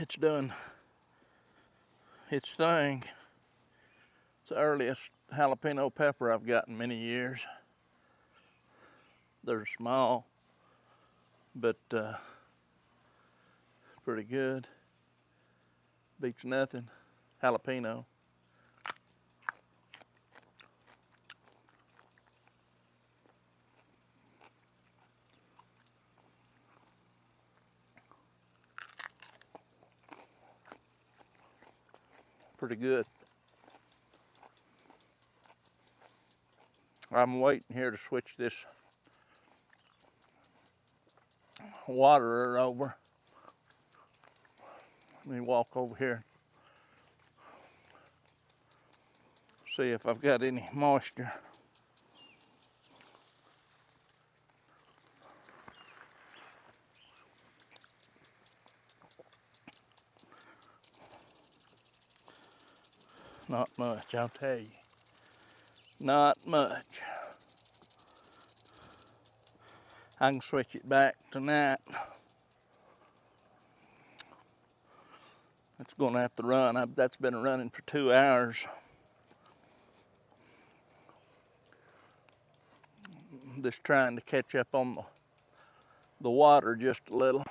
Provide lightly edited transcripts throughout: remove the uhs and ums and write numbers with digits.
it's done its thing. It's the earliest jalapeno pepper I've got in many years. They're small, but pretty good. Beats nothing. Jalapeno. Pretty good. I'm waiting here to switch this waterer over. Let me walk over here. See if I've got any moisture. Not much, I'll tell you. Not much. I can switch it back tonight. It's going to have to run. That's been running for 2 hours. Just trying to catch up on the water just a little.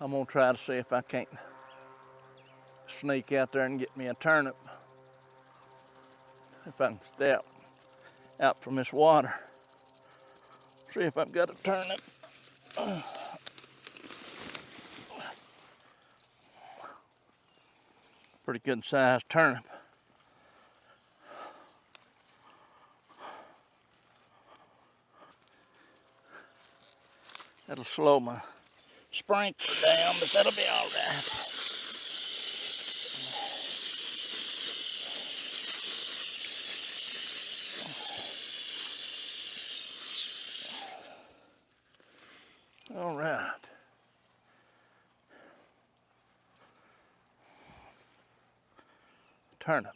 I'm gonna try to see if I can't sneak out there and get me a turnip. If I can step out from this water. See if I've got a turnip. Pretty good sized turnip. That'll slow my sprinkler down, but that'll be all right. All right. Turnips.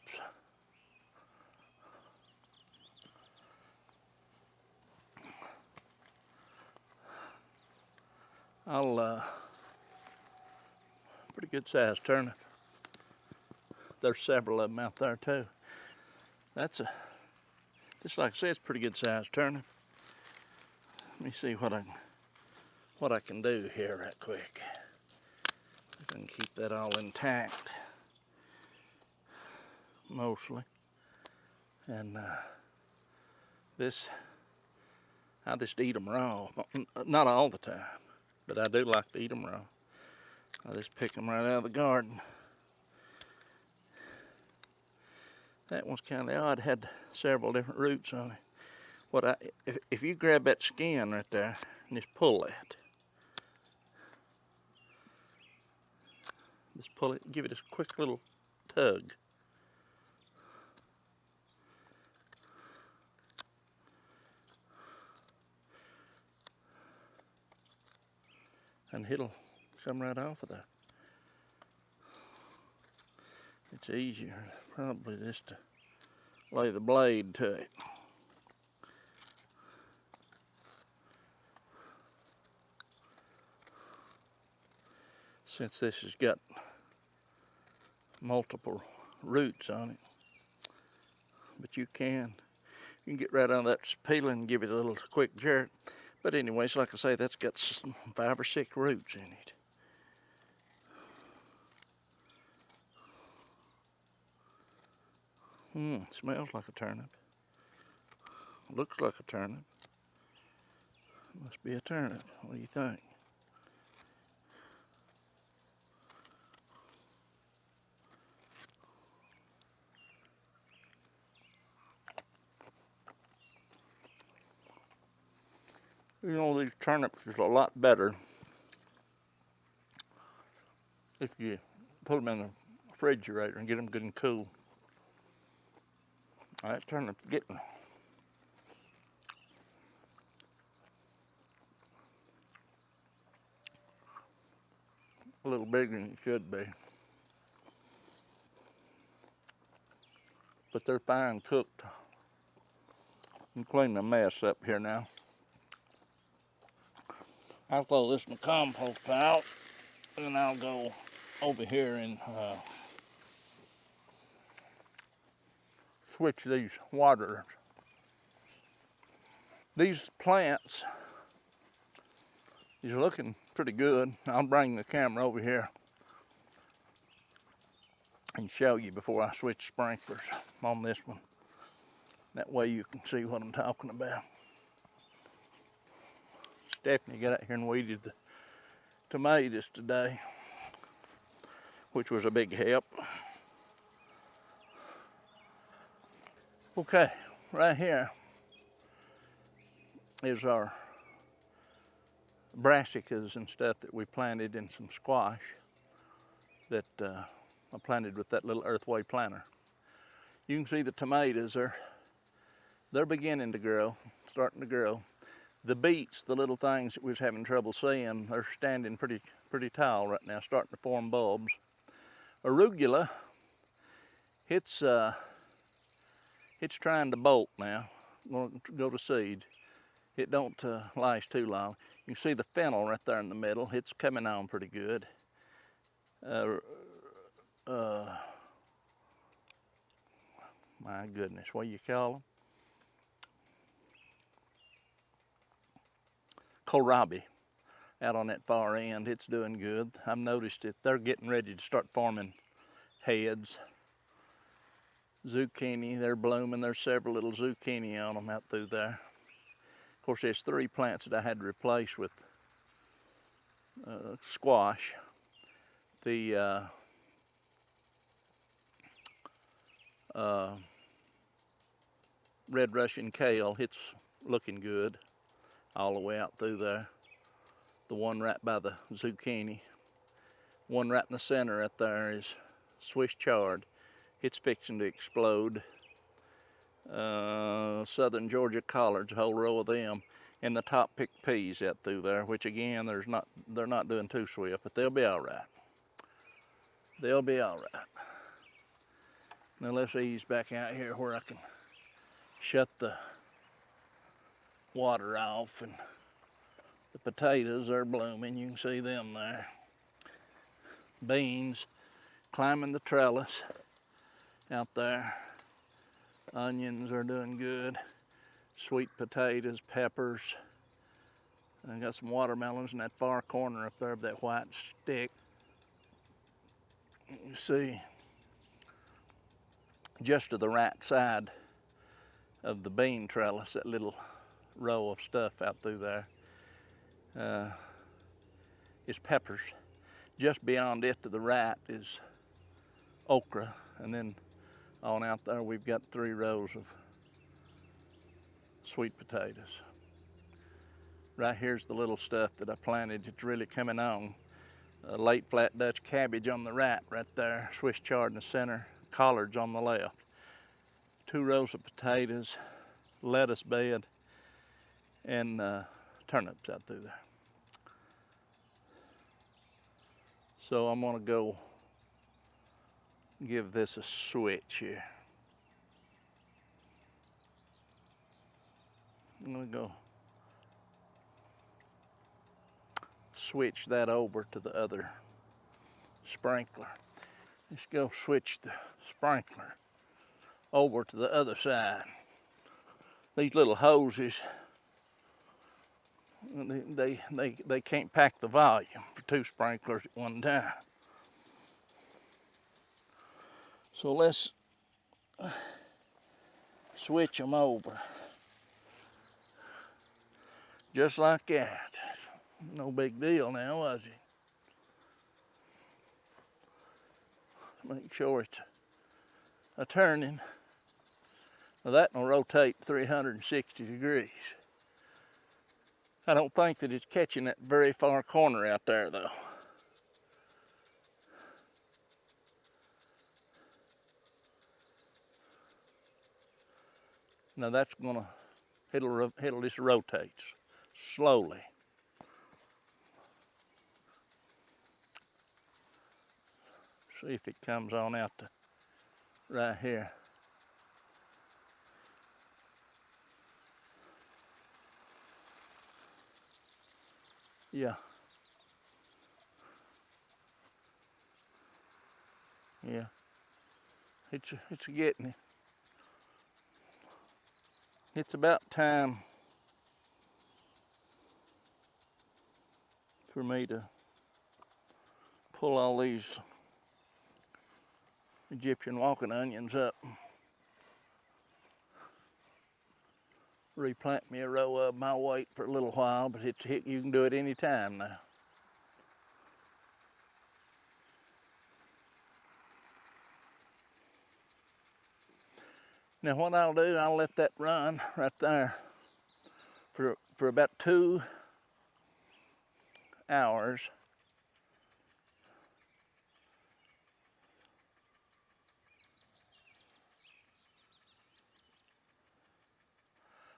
Pretty good sized turnip. There's several of them out there too. That's just like I said, it's a pretty good sized turnip. Let me see what I can do here right quick. I can keep that all intact, mostly. And this, I just eat them raw. Not all the time, but I do like to eat them raw. I just pick them right out of the garden. That one's kind of odd. It had several different roots on it. If you grab that skin right there and just pull that, just pull it, give it a quick little tug. And it'll come right off of that. It's easier probably just to lay the blade to it. Since this has got multiple roots on it. But you can get right on that peeling and give it a little quick jerk. But anyways, like I say, that's got 5 or 6 roots in it. Smells like a turnip. Looks like a turnip. Must be a turnip. What do you think? You know, these turnips is a lot better if you put them in the refrigerator and get them good and cool. That turnip's getting a little bigger than it should be. But they're fine cooked. I'm cleaning a mess up here now. I'll throw this in the compost pile, and I'll go over here and switch these waterers. These plants is looking pretty good. I'll bring the camera over here and show you before I switch sprinklers on this one. That way you can see what I'm talking about. Stephanie got out here and weeded the tomatoes today, which was a big help. Okay, right here is our brassicas and stuff that we planted in some squash that I planted with that little earthway planter. You can see the tomatoes they're beginning to grow, starting to grow. The beets, the little things that we was having trouble seeing, they're standing pretty tall right now, starting to form bulbs. Arugula, it's trying to bolt now, go to seed. It don't last too long. You can see the fennel right there in the middle. It's coming on pretty good. My goodness, what do you call them? Kohlrabi, out on that far end. It's doing good. I've noticed it. They're getting ready to start forming heads. Zucchini, they're blooming. There's several little zucchini on them out through there. Of course, there's 3 plants that I had to replace with squash. The red Russian kale, it's looking good all the way out through there. The one right by the zucchini. One right in the center right there is Swiss chard. It's fixing to explode. Southern Georgia collards, a whole row of them, and the top picked peas out through there, which again, they're not doing too swift, but they'll be all right. They'll be all right. Now let's ease back out here where I can shut the water off, and the potatoes are blooming. You can see them there. Beans climbing the trellis out there. Onions are doing good. Sweet potatoes, peppers. I got some watermelons in that far corner up there of that white stick. You see, just to the right side of the bean trellis, that little row of stuff out through there is peppers. Just beyond it to the right is okra, and then on out there we've got 3 rows of sweet potatoes. Right here's the little stuff that I planted. It's really coming on. Late flat Dutch cabbage on the right there, Swiss chard in the center, collards on the left. 2 rows of potatoes, lettuce bed, and turnips out through there. So I'm gonna go give this a switch here. I'm gonna go switch that over to the other sprinkler. Let's go switch the sprinkler over to the other side. These little hoses, they can't pack the volume for 2 sprinklers at one time. So let's switch them over. Just like that. No big deal now, was it? Make sure it's a turning. Now that will rotate 360 degrees. I don't think that it's catching that very far corner out there though. Now that's gonna, it'll just rotate slowly. See if it comes on out to right here. Yeah. Yeah. It's getting it. It's about time for me to pull all these Egyptian walking onions up. Replant me a row of them. I'll wait for a little while, but you can do it any time now. Now what I'll do, I'll let that run right there for about 2 hours.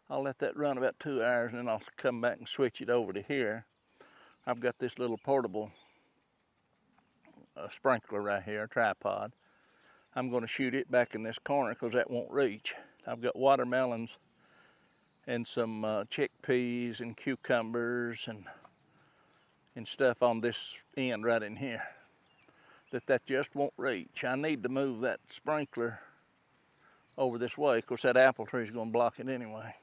I'll let that run about 2 hours, and then I'll come back and switch it over to here. I've got this little portable sprinkler right here, tripod. I'm going to shoot it back in this corner because that won't reach. I've got watermelons and some chickpeas and cucumbers and stuff on this end right in here that just won't reach. I need to move that sprinkler over this way. Of course, that apple tree is going to block it anyway.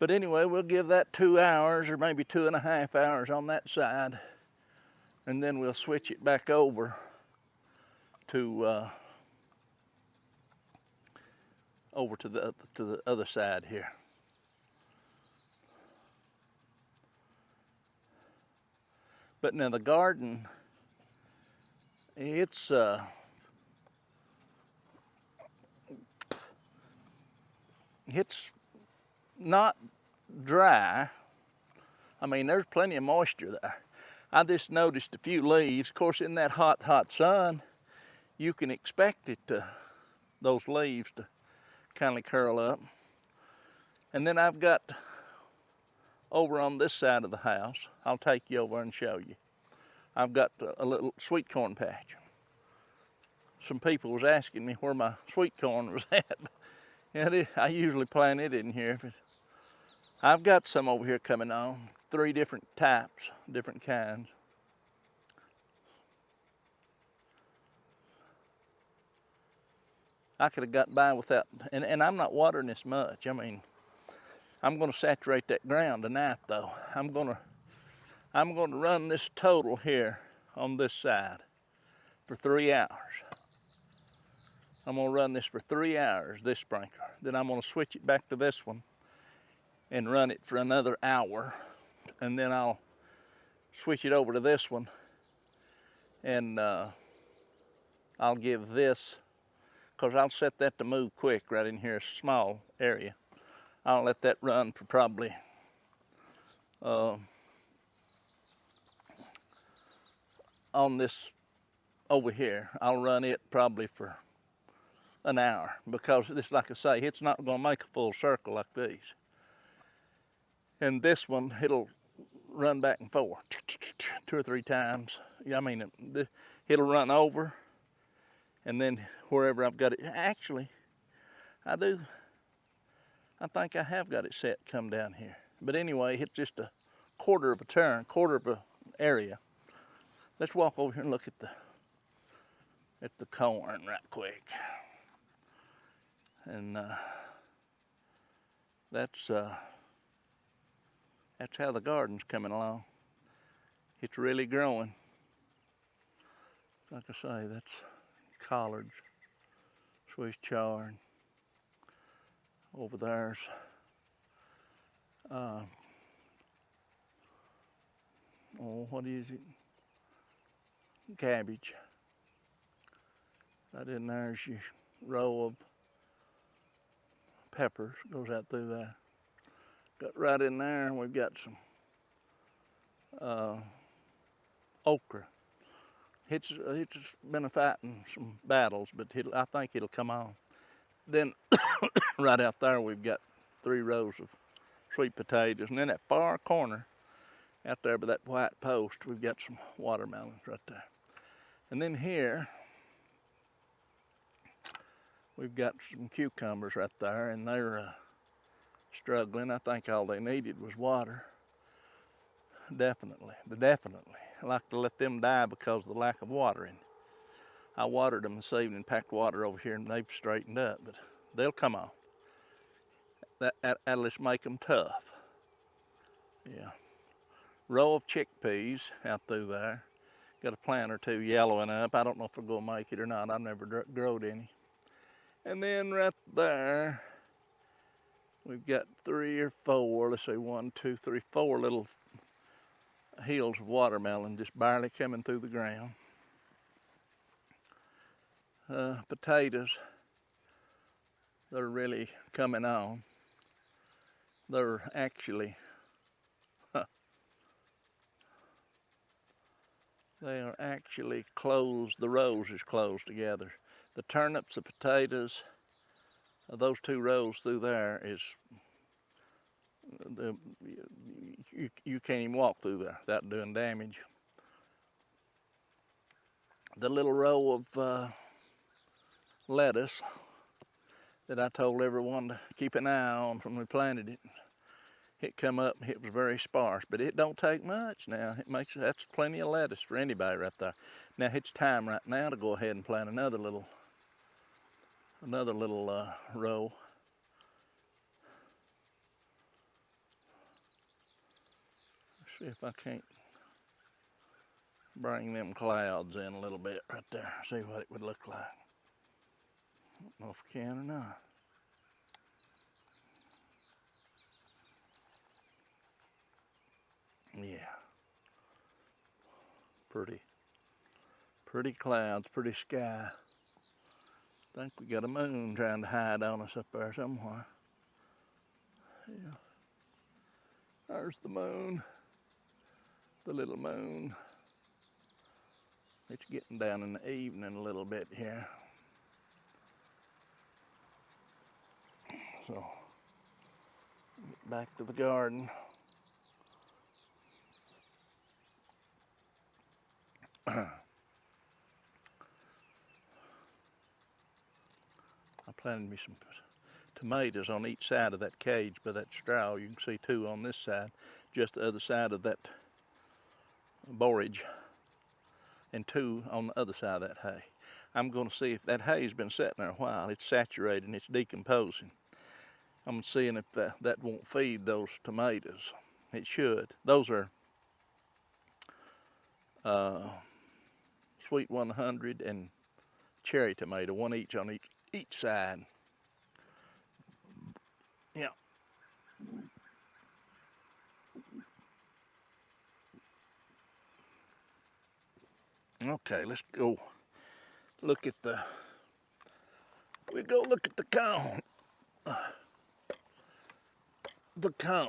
But anyway, we'll give that 2 hours or maybe 2.5 hours on that side, and then we'll switch it back over to the other side here. But now the garden, it's not dry. I mean, there's plenty of moisture there. I just noticed a few leaves. Of course, in that hot sun, you can expect those leaves to kind of curl up. And then I've got over on this side of the house, I'll take you over and show you. I've got a little sweet corn patch. Some people was asking me where my sweet corn was at. And I usually plant it in here, but I've got some over here coming on. 3 different types, different kinds. I could have got by without, and I'm not watering this much. I mean, I'm going to saturate that ground tonight though. I'm going to run this total here on this side for 3 hours. I'm going to run this for 3 hours, this sprinkler. Then I'm going to switch it back to this one and run it for another hour. And then I'll switch it over to this one, and I'll give this, because I'll set that to move quick right in here, a small area. I'll let that run for probably on this over here, I'll run it probably for an hour, because this, like I say, it's not going to make a full circle like these. And this one, it'll run back and forth 2 or 3 times. I mean, it'll run over, and then wherever I've got it, actually, I think I have got it set come down here. But anyway, it's just a quarter of a turn, quarter of an area. Let's walk over here and look at the corn right quick. And that's how the garden's coming along. It's really growing. Like I say, that's collards, Swiss chard. Over there's what is it? Cabbage. Right in there's your row of peppers, goes out through there. Got right in there, and we've got some okra. It's been fighting some battles, but I think it'll come on. Then right out there, we've got 3 rows of sweet potatoes, and in that far corner, out there by that white post, we've got some watermelons right there. And then here, we've got some cucumbers right there, and they're struggling. I think all they needed was water. Definitely. I like to let them die because of the lack of watering. I watered them this evening, packed water over here, and they've straightened up, but they'll come on. That'll just make them tough. Yeah. Row of chickpeas out through there. Got a plant or two yellowing up. I don't know if we're gonna make it or not. I've never growed any. And then right there, we've got 3 or 4, let's see, 1, 2, 3, 4 little hills of watermelon just barely coming through the ground. Potatoes, they're really coming on. They're actually, they are actually closed, the rows is closed together. The turnips, the potatoes, those 2 rows through there is, you can't even walk through there without doing damage. The little row of lettuce that I told everyone to keep an eye on when we planted it. It come up, it was very sparse, but it don't take much now. That's plenty of lettuce for anybody right there. Now it's time right now to go ahead and plant another little row. Let's see if I can't bring them clouds in a little bit right there. See what it would look like. I don't know if I can or not. Yeah. Pretty clouds, pretty sky. I think we got a moon trying to hide on us up there somewhere. Yeah. There's the moon. The little moon. It's getting down in the evening a little bit here. So, get back to the garden. I planted me some tomatoes on each side of that cage by that straw. You can see 2 on this side, just the other side of that borage, and 2 on the other side of that hay. I'm going to see if that hay's been sitting there a while. It's saturated and it's decomposing. I'm seeing if that won't feed those tomatoes. It should. Those are Sweet 100 and cherry tomato, 1 each on each side. Yeah. Okay, let's go look at the cone. The cone.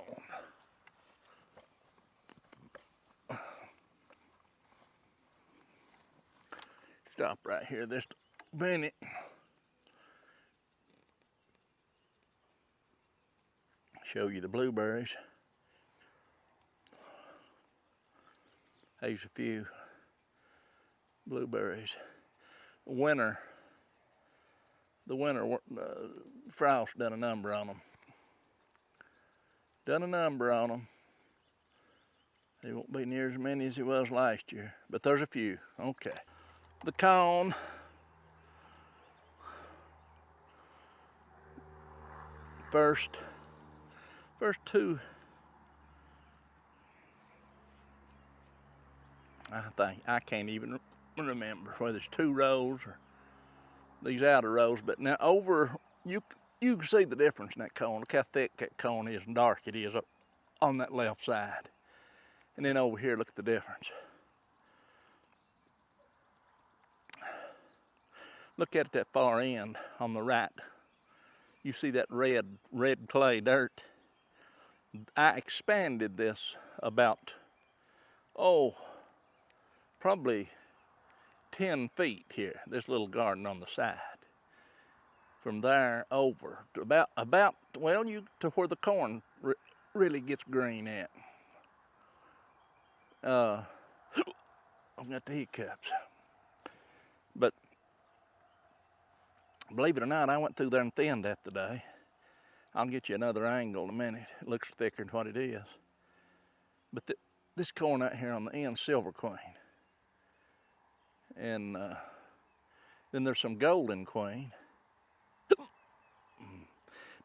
Stop right here just a minute. Show you the blueberries. Here's a few blueberries. The winter frost done a number on them. There won't be near as many as it was last year, but there's a few. Okay. The cone. First 2. I can't even remember whether it's 2 rows or these outer rows, but now over, you can see the difference in that cone. Look how thick that cone is and dark it is up on that left side. And then over here, look at the difference. Look at that far end on the right. You see that red clay dirt? I expanded this about, probably 10 feet here, this little garden on the side. From there over to about well, to where the corn really gets green at. I've got the hiccups. But believe it or not, I went through there and thinned that today. I'll get you another angle in a minute. It looks thicker than what it is. But this corn out here on the end, silver queen. And then there's some golden queen.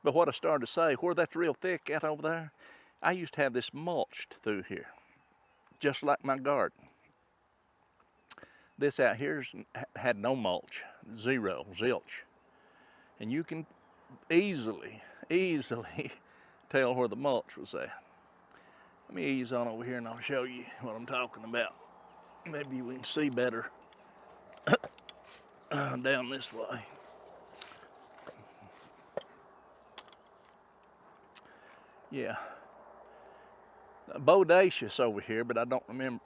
But what I started to say, where that's real thick out over there, I used to have this mulched through here, just like my garden. This out here had no mulch, zero, zilch. And you can easily tell where the mulch was at. Let me ease on over here and I'll show you what I'm talking about. Maybe we can see better down this way. Yeah. Bodacious over here, but I don't remember.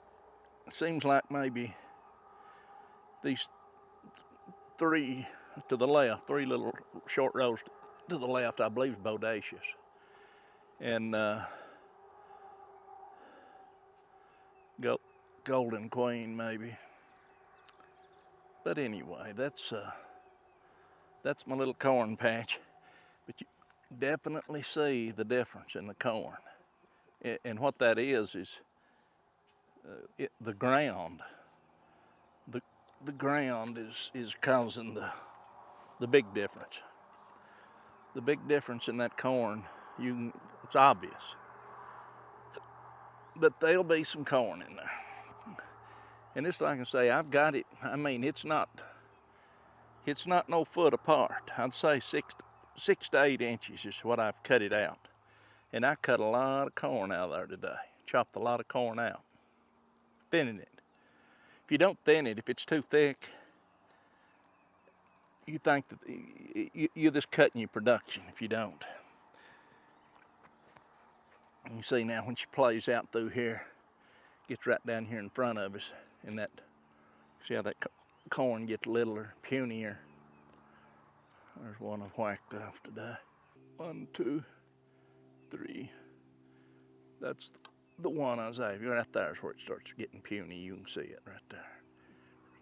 It seems like maybe these three to the left, three little short rows to the left, I believe is bodacious. And golden queen maybe. But anyway, that's my little corn patch. But you definitely see the difference in the corn. And what that is the ground. The ground is causing the big difference. The big difference in that corn, it's obvious. But there'll be some corn in there. And it's like I say, I've got it. I mean, it's not no foot apart. I'd say 6 to 8 inches is what I've cut it out. And I cut a lot of corn out of there today. Chopped a lot of corn out. Thinning it. If you don't thin it, if it's too thick, you think that you're just cutting your production if you don't. And you see now when she plays out through here, gets right down here in front of us, and that, see how that corn gets littler, punier. There's one I whacked off today. 1, 2, 3. That's the one I was after. Right there is where it starts getting puny. You can see it right there.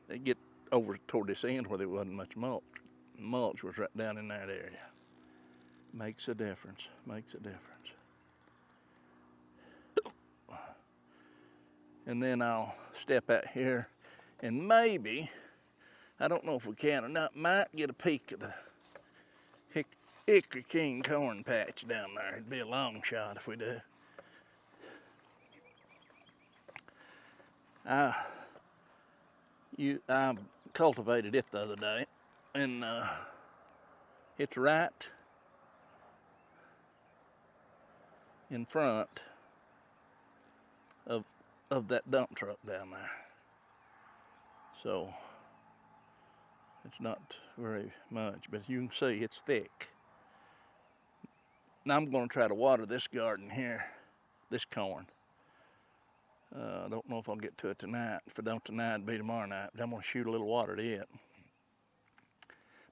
They get over toward this end where there wasn't much mulch. Mulch was right down in that area. Makes a difference. Makes a difference. And then I'll step out here and maybe, I don't know if we can or not, might get a peek of the Hickory King corn patch down there. It'd be a long shot if we do. I cultivated it the other day, and it's right in front of that dump truck down there. So it's not very much, but you can see it's thick. Now I'm going to try to water this garden here, this corn. I don't know if I'll get to it tonight. If I don't tonight, it'll be tomorrow night. But I'm going to shoot a little water to it.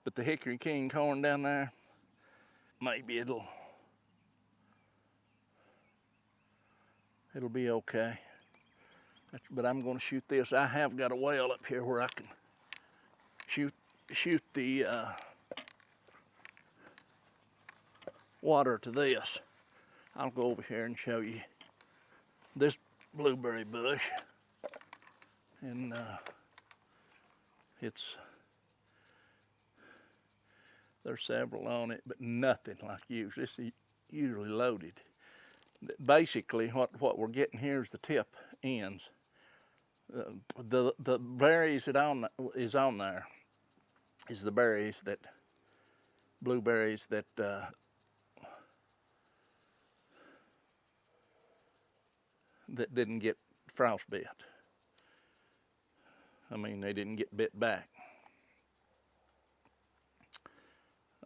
But the Hickory King corn down there, maybe it'll be okay. But I'm going to shoot this. I have got a well up here where I can shoot the water to this. I'll go over here and show you this blueberry bush, and there's several on it, but nothing like usual. This is usually loaded. Basically, what we're getting here is the tip ends. The berries that is on there is the berries that, blueberries that that didn't get frostbit. I mean, they didn't get bit back.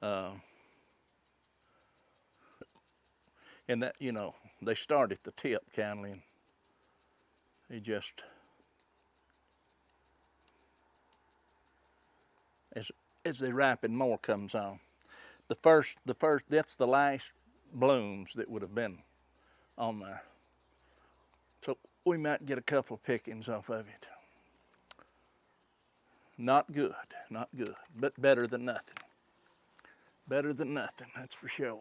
And that, you know, they start at the tip kind of, and they just, as they ripen, more comes on. The first, that's the last blooms that would have been on there. So we might get a couple of pickings off of it. Not good, but better than nothing. Better than nothing, that's for sure.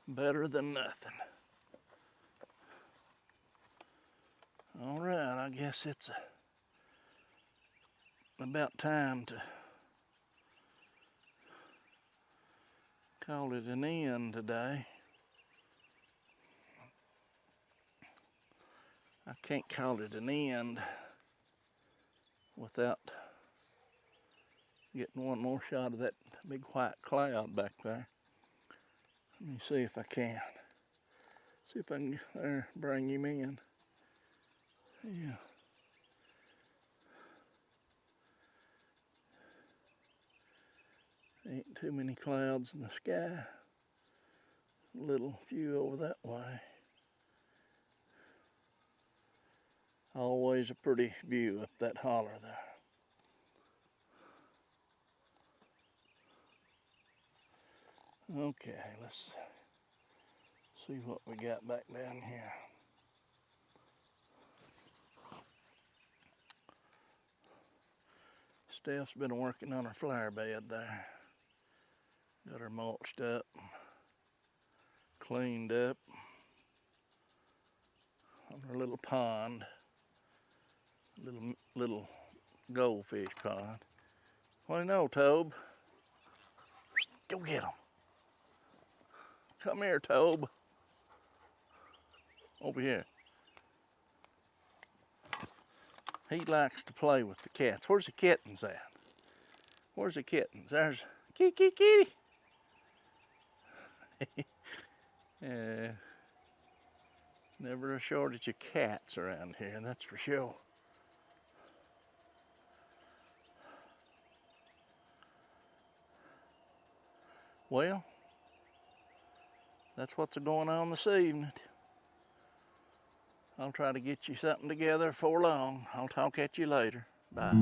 Better than nothing. All right, I guess it's about time to call it an end today. I can't call it an end without getting one more shot of that big white cloud back there. Let me see if I can. See if I can bring him in. Yeah. Ain't too many clouds in the sky. A little few over that way. Always a pretty view up that holler there. Okay, let's see what we got back down here. Steph's been working on her flower bed there. Got her mulched up, cleaned up on her little pond, little goldfish pond. What do you know, Tobe? Go get him. Come here, Tobe. Over here. He likes to play with the cats. Where's the kittens at? Where's the kittens? There's kitty, kitty. Never a shortage of cats around here, that's for sure. Well, that's what's going on this evening. I'll try to get you something together before long. I'll talk at you later. Bye.